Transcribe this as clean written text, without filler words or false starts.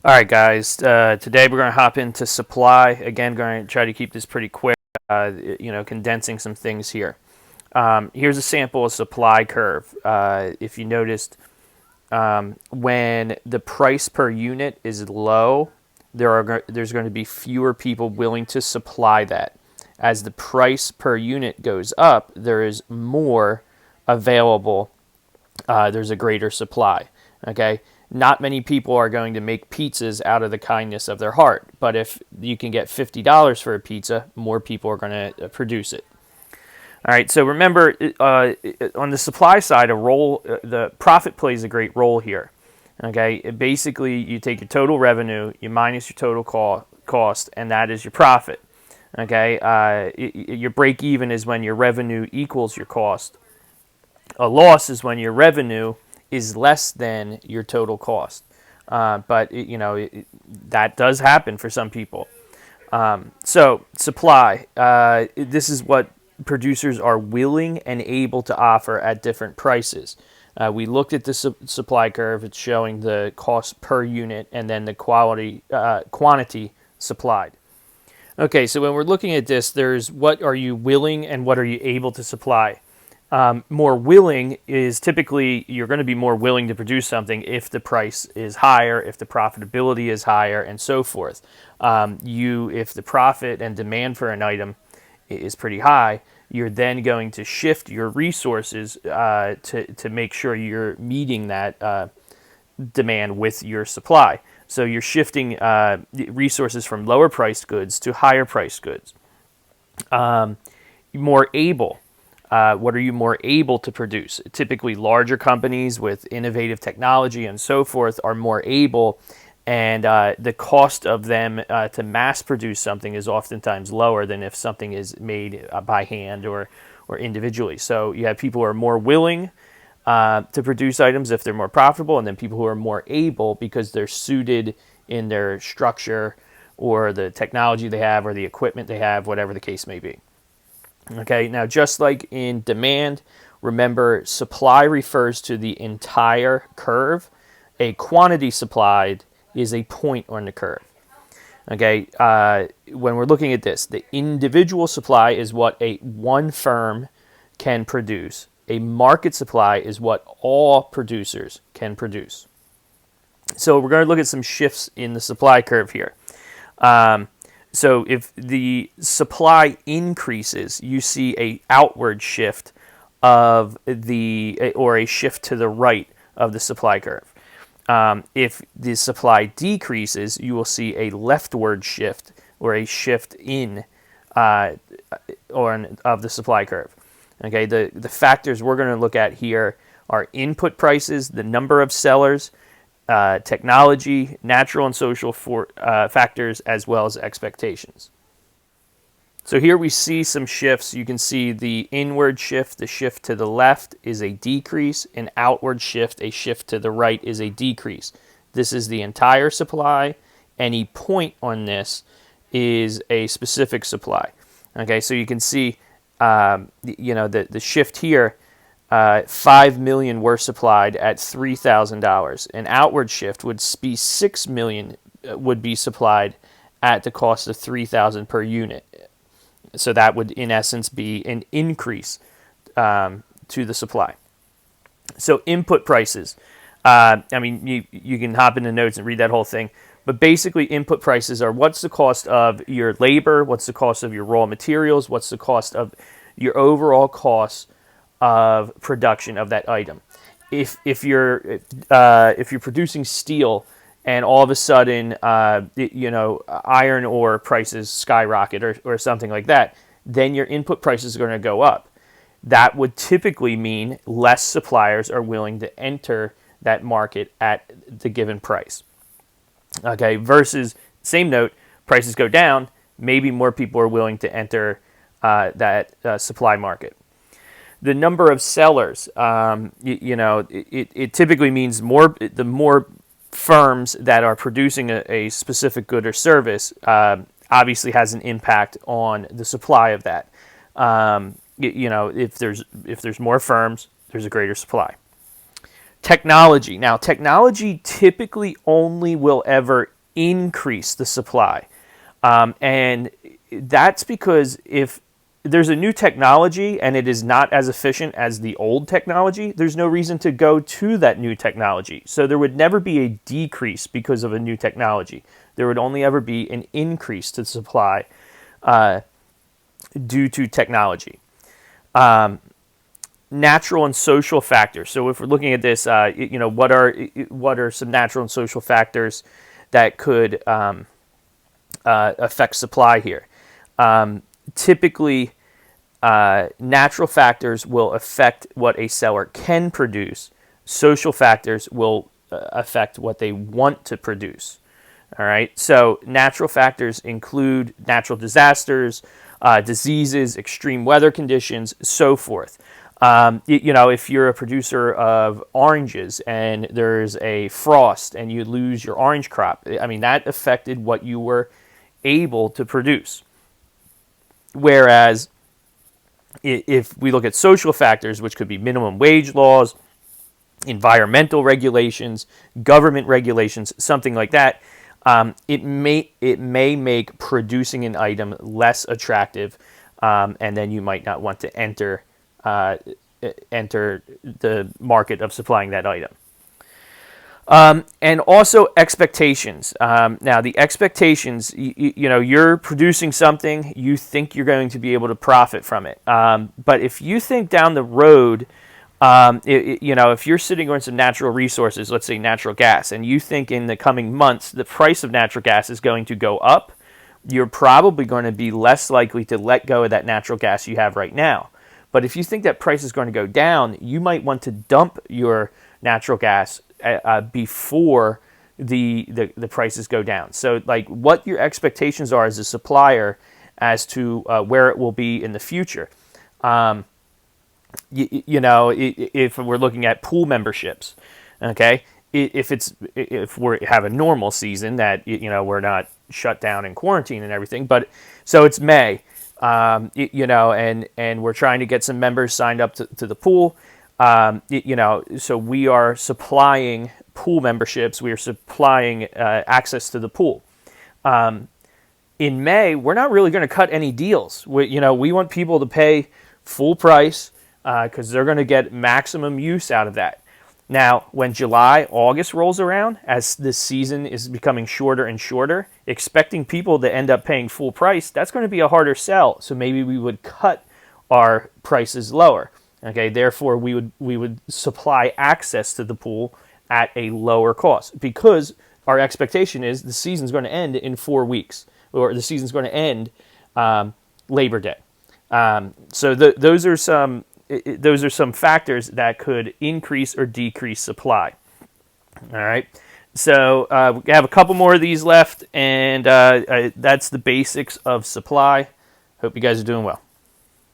All right, guys. Today we're going to hop into supply. Again, going to try to keep this pretty quick. Condensing some things here. Here's a sample of supply curve. If you noticed, when the price per unit is low, there's going to be fewer people willing to supply that. As the price per unit goes up, there is more available. There's a greater supply. Okay, not many people are going to make pizzas out of the kindness of their heart, but if you can get $50 for a pizza, more people are going to produce it. All right, so remember, on the supply side, the profit plays a great role here. Okay, basically, you take your total revenue, you minus your total cost, and that is your profit. Okay, your break even is when your revenue equals your cost. A loss is when your revenue is less than your total cost. That does happen for some people. So supply, this is what producers are willing and able to offer at different prices. We looked at the supply curve. It's showing the cost per unit and then the quantity supplied. Okay, so when we're looking at this, there's what are you willing and what are you able to supply. More willing is typically you're going to be more willing to produce something if the price is higher, if the profitability is higher, and so forth. If the profit and demand for an item is pretty high, you're then going to shift your resources to make sure you're meeting that demand with your supply. So you're shifting resources from lower priced goods to higher priced goods. More able. What are you more able to produce? Typically, larger companies with innovative technology and so forth are more able, and the cost of them to mass produce something is oftentimes lower than if something is made by hand or individually. So you have people who are more willing to produce items if they're more profitable, and then people who are more able because they're suited in their structure or the technology they have or the equipment they have, whatever the case may be. Okay, now just like in demand, remember supply refers to the entire curve. A quantity supplied is a point on the curve. Okay, when we're looking at this, the individual supply is what one firm can produce. A market supply is what all producers can produce. So we're going to look at some shifts in the supply curve here. So if the supply increases, you see a outward shift or a shift to the right of the supply curve. If the supply decreases, you will see a leftward shift or a shift in of the supply curve. Okay, the factors we're going to look at here are input prices, the number of sellers, technology, natural and social factors, as well as expectations. So here we see some shifts. You can see the inward shift, the shift to the left is a decrease. An outward shift, a shift to the right is a decrease. This is the entire supply. Any point on this is a specific supply. Okay, so you can see, the shift here. 5 million were supplied at $3,000. An outward shift would be 6 million would be supplied at the cost of $3,000 per unit. So that would, in essence, be an increase to the supply. So input prices. You can hop into notes and read that whole thing. But basically, input prices are what's the cost of your labor, what's the cost of your raw materials, what's the cost of your overall costs of production of that item. If you're producing steel and all of a sudden iron ore prices skyrocket or something like that, then your input prices are going to go up. That would typically mean less suppliers are willing to enter that market at the given price. Okay, versus same note, prices go down, maybe more people are willing to enter that supply market. The number of sellers, it typically means the more firms that are producing a specific good or service obviously has an impact on the supply of that. If there's more firms, there's a greater supply. Technology. Now, technology typically only will ever increase the supply. And that's because if there's a new technology and it is not as efficient as the old technology, there's no reason to go to that new technology. So there would never be a decrease because of a new technology. There would only ever be an increase to the supply due to technology. Natural and social factors. So if we're looking at this, what are some natural and social factors that could affect supply here? Typically, natural factors will affect what a seller can produce. Social factors will affect what they want to produce. All right. So natural factors include natural disasters, diseases, extreme weather conditions, so forth. If you're a producer of oranges and there's a frost and you lose your orange crop, I mean, that affected what you were able to produce. Whereas if we look at social factors, which could be minimum wage laws, environmental regulations, government regulations, something like that, it may make producing an item less attractive, and then you might not want to enter the market of supplying that item. And also expectations. Now, the expectations, you're producing something, you think you're going to be able to profit from it. But if you think down the road, if you're sitting on some natural resources, let's say natural gas, and you think in the coming months the price of natural gas is going to go up, you're probably going to be less likely to let go of that natural gas you have right now. But if you think that price is going to go down, you might want to dump your natural gas before the prices go down. So, like, what your expectations are as a supplier as to where it will be in the future. If we're looking at pool memberships, okay, if we have a normal season that we're not shut down in quarantine and everything, but so it's May. And we're trying to get some members signed up to the pool. So we are supplying pool memberships. We are supplying access to the pool. In May, we're not really going to cut any deals. We want people to pay full price because they're going to get maximum use out of that. Now, when July, August rolls around, as this season is becoming shorter and shorter, expecting people to end up paying full price, that's going to be a harder sell. So maybe we would cut our prices lower. Okay, therefore we would supply access to the pool at a lower cost because our expectation is the season's going to end in 4 weeks, or the season's going to end Labor Day. So those are some factors that could increase or decrease supply. All right. So we have a couple more of these left, and that's the basics of supply. Hope you guys are doing well.